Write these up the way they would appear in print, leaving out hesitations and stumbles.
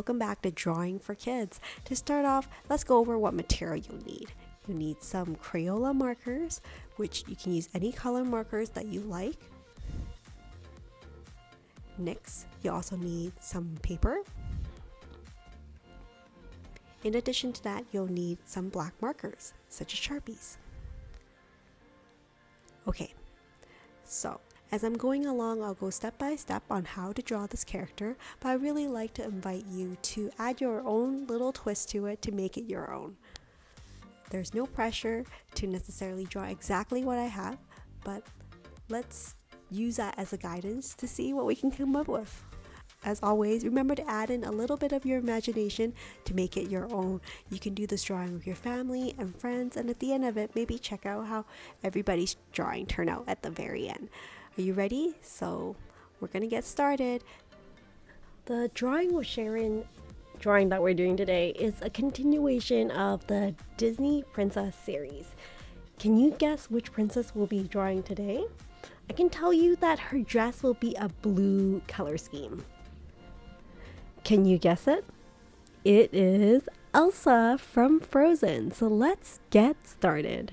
welcome back to Drawing for Kids. To start off, let's go over what material you'll need. You need some Crayola markers, which you can use any color markers that you like. Next, you also need some paper. In addition to that, you'll need some black markers, such as Sharpies. Okay, so as I'm going along, I'll go step by step on how to draw this character, but I really like to invite you to add your own little twist to it to make it your own. There's no pressure to necessarily draw exactly what I have, but let's use that as a guidance to see what we can come up with. As always, remember to add in a little bit of your imagination to make it your own. You can do this drawing with your family and friends, and at the end of it, maybe check out how everybody's drawing turned out at the very end. Are you ready? So we're gonna get started. The drawing with Sharon drawing that we're doing today is a continuation of the Disney Princess series. Can you guess which princess we'll be drawing today? I can tell you that her dress will be a blue color scheme. Can you guess it? It is Elsa from Frozen. So let's get started.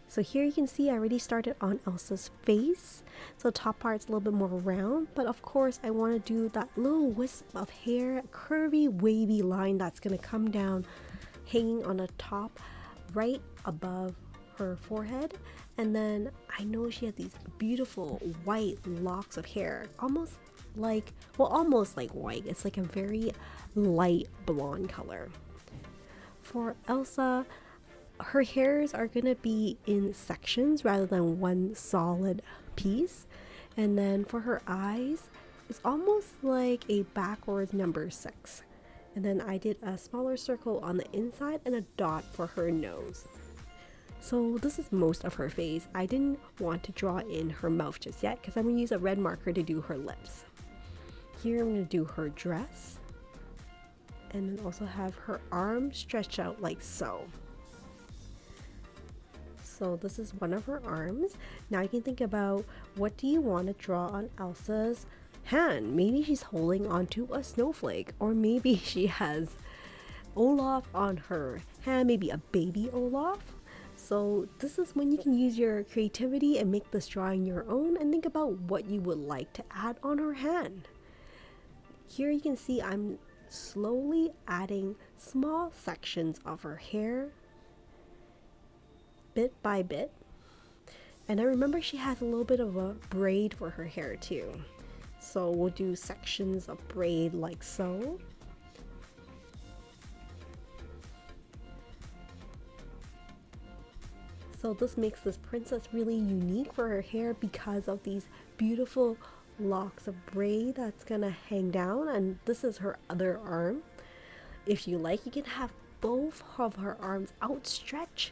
So here you can see I already started on Elsa's face. So top part's a little bit more round, but of course I want to do that little wisp of hair, curvy wavy line that's going to come down hanging on the top right above her forehead. And then I know she has these beautiful white locks of hair, almost like white. It's like a very light blonde color. For Elsa, her hairs are going to be in sections rather than one solid piece. And then for her eyes, it's almost like a backwards number 6. And then I did a smaller circle on the inside and a dot for her nose. So this is most of her face. I didn't want to draw in her mouth just yet because I'm going to use a red marker to do her lips. Here I'm going to do her dress. And then also have her arm stretched out like so. So this is one of her arms. Now you can think about, what do you want to draw on Elsa's hand? Maybe she's holding onto a snowflake, or maybe she has Olaf on her hand, maybe a baby Olaf. So this is when you can use your creativity and make this drawing your own and think about what you would like to add on her hand. Here you can see I'm slowly adding small sections of her hair, bit by bit. And I remember she has a little bit of a braid for her hair too. So we'll do sections of braid like so. So this makes this princess really unique for her hair because of these beautiful locks of braid that's gonna hang down. And this is her other arm. If you like, you can have both of her arms outstretched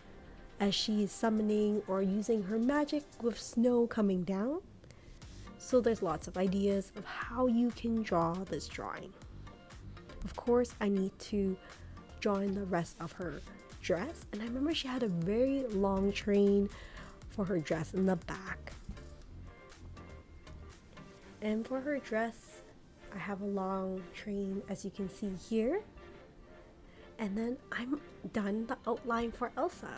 as she's summoning or using her magic with snow coming down. So there's lots of ideas of how you can draw this drawing. Of course, I need to draw in the rest of her dress, and I remember she had a very long train for her dress in the back. And for her dress, I have a long train, as you can see here. And then I'm done the outline for Elsa.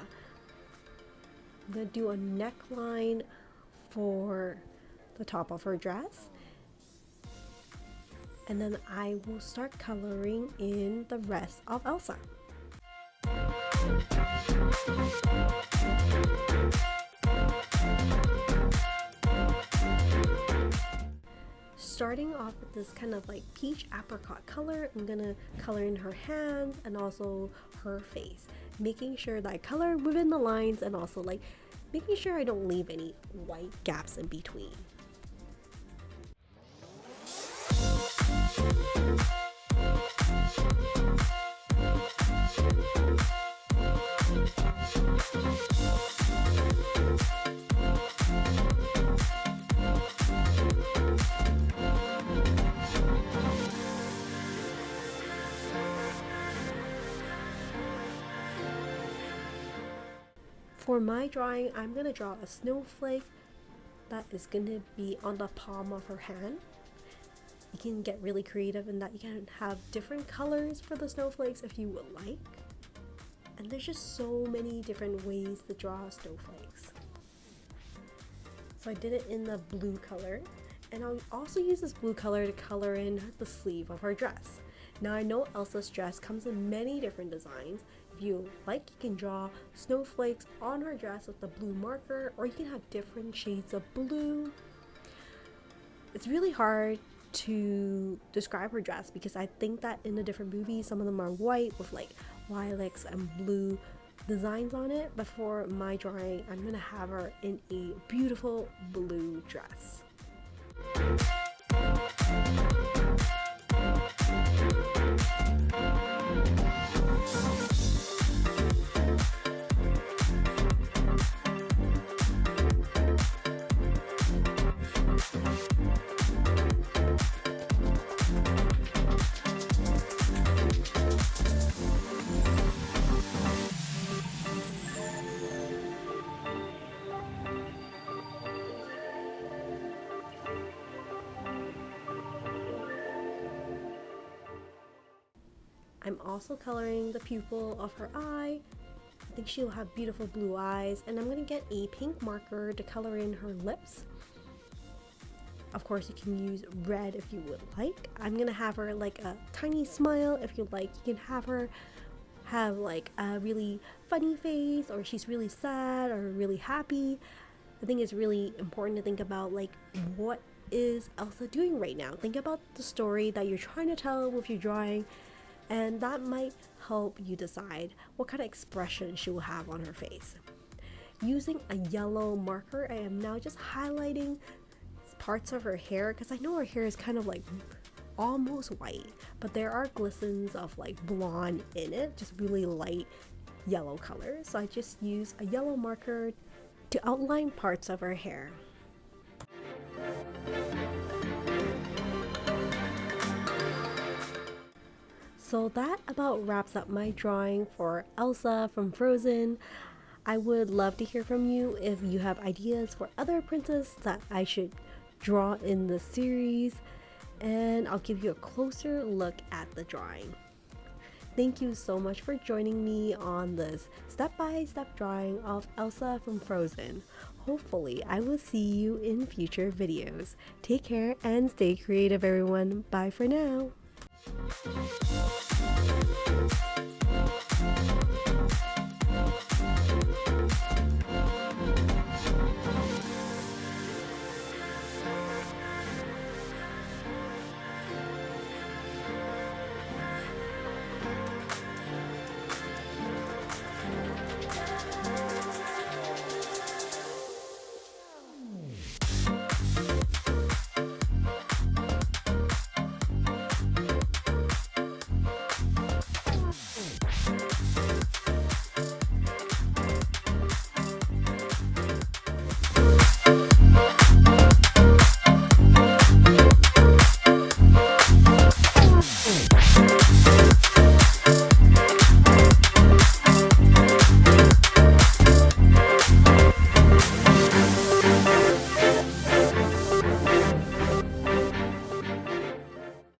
I'm going to do a neckline for the top of her dress. And then I will start coloring in the rest of Elsa. Starting off with this kind of like peach apricot color, I'm gonna color in her hands and also her face, making sure that I color within the lines and also like making sure I don't leave any white gaps in between. For my drawing, I'm going to draw a snowflake that is going to be on the palm of her hand. You can get really creative in that you can have different colors for the snowflakes if you would like. And there's just so many different ways to draw snowflakes. So I did it in the blue color, and I'll also use this blue color to color in the sleeve of her dress. Now I know Elsa's dress comes in many different designs. If you like, you can draw snowflakes on her dress with the blue marker, or you can have different shades of blue. It's really hard to describe her dress because I think that in the different movies, some of them are white with like lilacs and blue designs on it, but for my drawing, I'm gonna have her in a beautiful blue dress. I'm also coloring the pupil of her eye. I think she'll have beautiful blue eyes, and I'm gonna get a pink marker to color in her lips. Of course, you can use red if you would like. I'm gonna have her like a tiny smile if you like. You can have her have like a really funny face, or she's really sad or really happy. I think it's really important to think about like, what is Elsa doing right now? Think about the story that you're trying to tell with your drawing, and that might help you decide what kind of expression she will have on her face. Using a yellow marker, I am now just highlighting parts of her hair, because I know her hair is kind of like almost white, but there are glistens of like blonde in it, just really light yellow color. So I just use a yellow marker to outline parts of her hair. So that about wraps up my drawing for Elsa from Frozen. I would love to hear from you if you have ideas for other princesses that I should draw in the series, and I'll give you a closer look at the drawing. Thank you so much for joining me on this step-by-step drawing of Elsa from Frozen. Hopefully, I will see you in future videos. Take care and stay creative, everyone. Bye for now.